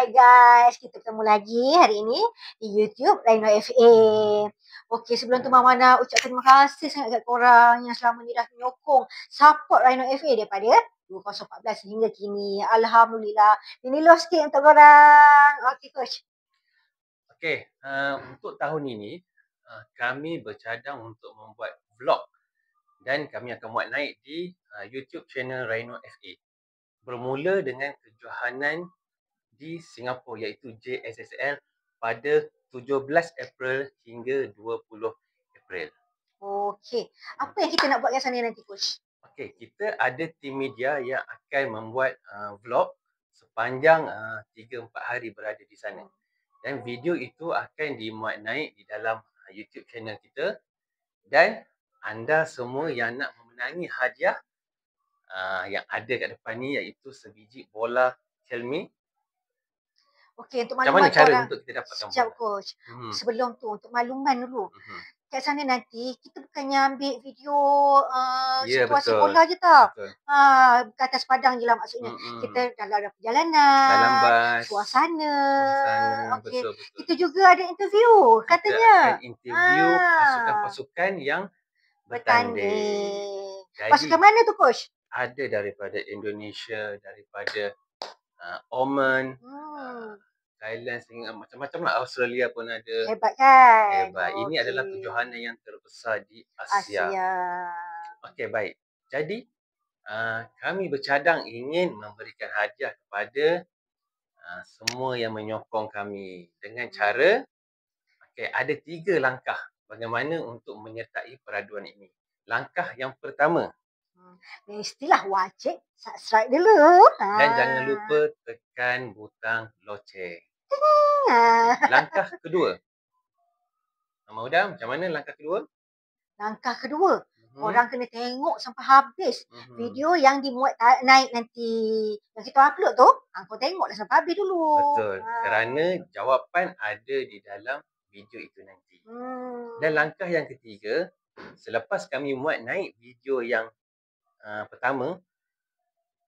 Hai guys, kita ketemu lagi hari ini di YouTube Rhino FA. Okey, sebelum tu Mama nak ucapkan terima kasih sangat kat korang yang selama ni dah menyokong support Rhino FA daripada 2014 hingga kini. Alhamdulillah. Ini loh sikit untuk korang. Okey coach. Okey, untuk tahun ini kami bercadang untuk membuat vlog dan kami akan buat naik di YouTube channel Rhino FA. Bermula dengan kejohanan di Singapura iaitu JSSL pada 17 April hingga 20 April. Okey, apa yang kita nak buat kat sana nanti coach? Okey, kita ada tim media yang akan membuat vlog sepanjang 3-4 hari berada di sana. Dan video itu akan dimuat naik di dalam YouTube channel kita. Dan anda semua yang nak memenangi hadiah yang ada kat depan ni iaitu sebiji bola Xiaomi. Okey, untuk Macam makluman mana cara korang, untuk kita dapatkan sekejap bola? coach. Sebelum tu, untuk makluman dulu. Kat sana nanti, kita bukannya ambil video situasi betul. bola je tau. Betul. Ke atas padang je lah maksudnya. Kita dalam perjalanan, Dalam bas, suasana. Okey. betul, betul. Kita juga ada interview katanya. Kita akan interview pasukan-pasukan yang bertanding. Jadi, pasukan mana tu coach? Ada daripada Indonesia, daripada Oman, Thailand, Singapura, macam-macam lah. Australia pun ada. Hebat kan? Hebat. Ini adalah kejohanan yang terbesar di Asia. Okey, baik. Jadi, kami bercadang ingin memberikan hadiah kepada semua yang menyokong kami dengan cara, ada 3 langkah bagaimana untuk menyertai peraduan ini. Langkah yang pertama, mestilah wajib subscribe dulu. Dan jangan lupa tekan butang loceng. Langkah kedua. Mama Huda, macam mana langkah kedua? Langkah kedua, korang kena tengok sampai habis video yang dimuat naik nanti. Yang kita upload tu, kau tengoklah sampai habis dulu. Betul. Kerana jawapan ada di dalam video itu nanti. Dan langkah yang ketiga, selepas kami muat naik video yang pertama,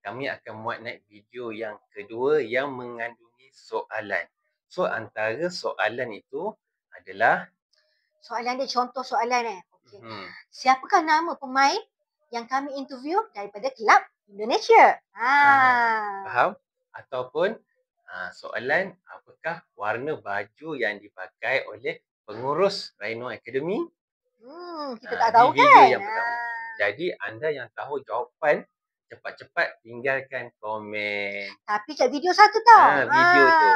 kami akan muat naik video yang kedua yang mengandungi soalan. So, antara soalan itu adalah, soalan dia contoh soalan Okay. Siapakah nama pemain yang kami interview daripada kelab Indonesia? Faham? Ataupun soalan, apakah warna baju yang dipakai oleh pengurus Rhino Academy kita tak tahu di video kan? yang pertama. Jadi, anda yang tahu jawapan, cepat-cepat tinggalkan komen. Tapi kat video satu tau. Video tu.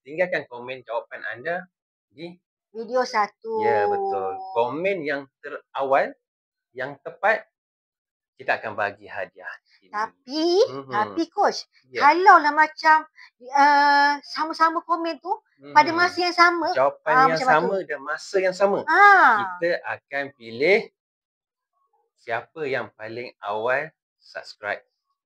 Tinggalkan komen jawapan anda di video satu. Ya, betul. Komen yang terawal, yang tepat, kita akan bagi hadiah. Tapi coach, kalau lah macam sama-sama komen tu, pada masa yang sama. Jawapan yang sama dan masa yang sama. Kita akan pilih siapa yang paling awal subscribe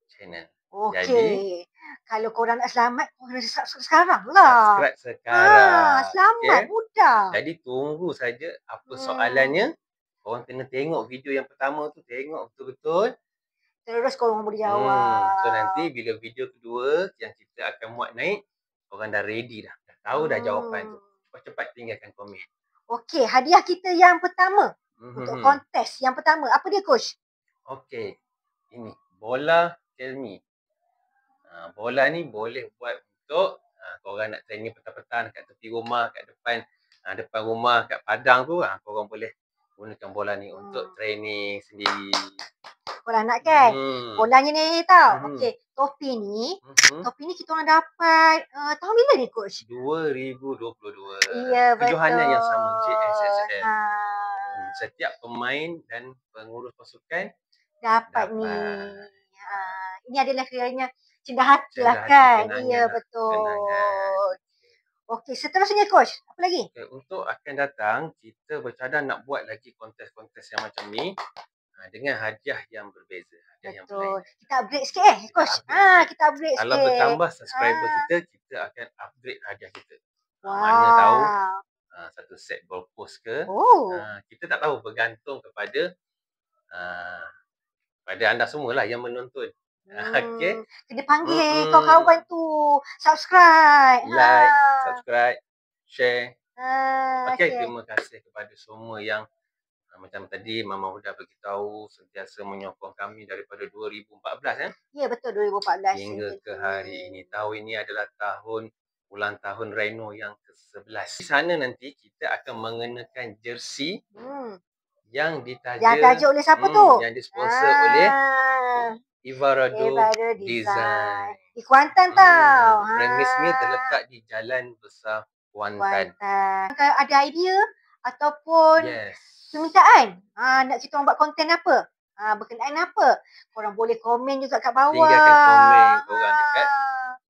channel. Okey. Jadi, kalau korang nak selamat, korang subscribe sekarang lah. Subscribe sekarang. Selamat, mudah. Jadi, tunggu saja apa soalannya. Korang kena tengok video yang pertama tu. Tengok betul-betul. Terus korang boleh jawab. So, nanti bila video kedua yang kita akan muat naik, korang dah ready dah. Dah tahu dah jawapan tu. Cepat-cepat tinggalkan komen. Okey, hadiah kita yang pertama. Untuk kontes yang pertama. Apa dia coach? Okey. Ini bola Xiaomi. Bola ni boleh buat untuk korang nak training petang-petang kat tepi rumah, kat depan rumah, kat padang tu, korang boleh gunakan bola ni untuk training sendiri. Korang nak kan? Bolanya ni tau. Okey, topi ni kita orang dapat tahun bila ni coach? 2022. Ya, betul. Kejohanan yang sama, JSSL. Setiap pemain dan pengurus pasukan dapat. Ni. Ini adalah kiranya cendah hati lah kan? Ya, betul. Okey, seterusnya coach, apa lagi? Untuk akan datang, kita bercadang nak buat lagi kontes-kontes yang macam ni dengan hadiah yang berbeza. Betul. Kita upgrade sikit coach. Kita upgrade sikit. Kalau bertambah subscriber kita akan upgrade hadiah kita. Mana tahu satu set ball post ke. Kita tak tahu, bergantung kepada anda semualah yang menonton Okey. Kena panggil kawan-kawan tu. Subscribe. Like, subscribe, share. Okey, Okey. terima kasih kepada semua yang macam tadi Mama Huda beritahu sentiasa menyokong kami daripada 2014 Ya, betul 2014 hingga ke hari ini. Tahun ini adalah ulang tahun Rhino yang ke-11. Di sana nanti kita akan mengenakan jersey yang ditajuk oleh siapa tu? Yang disponsor oleh Ivarado Design. Di Kuantan tau. Premisnya terletak di Jalan Besar Kuantan. Kalau ada idea ataupun permintaan, nak kita orang buat konten apa? Berkenaan apa? Korang boleh komen juga kat bawah. Tinggalkan komen korang dekat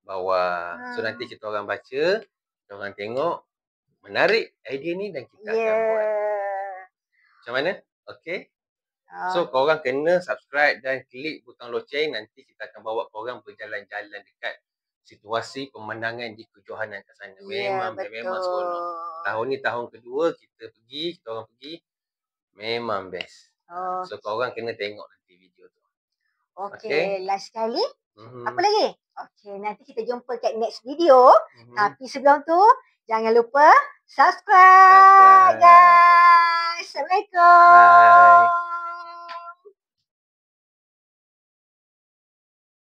bawah. So nanti kita orang baca, kita orang tengok menarik idea ni dan kita akan buat. Macam mana? Okey. So korang kena subscribe dan klik butang loceng. Nanti kita akan bawa korang berjalan-jalan dekat situasi pemandangan di Kejohanan kat sana. Memang seronok. Tahun ni tahun kedua kita orang pergi. Memang best. So korang kena tengok nanti video tu. Okey, last sekali. Apa lagi? Okey, nanti kita jumpa kat next video. Tapi sebelum tu, jangan lupa subscribe guys.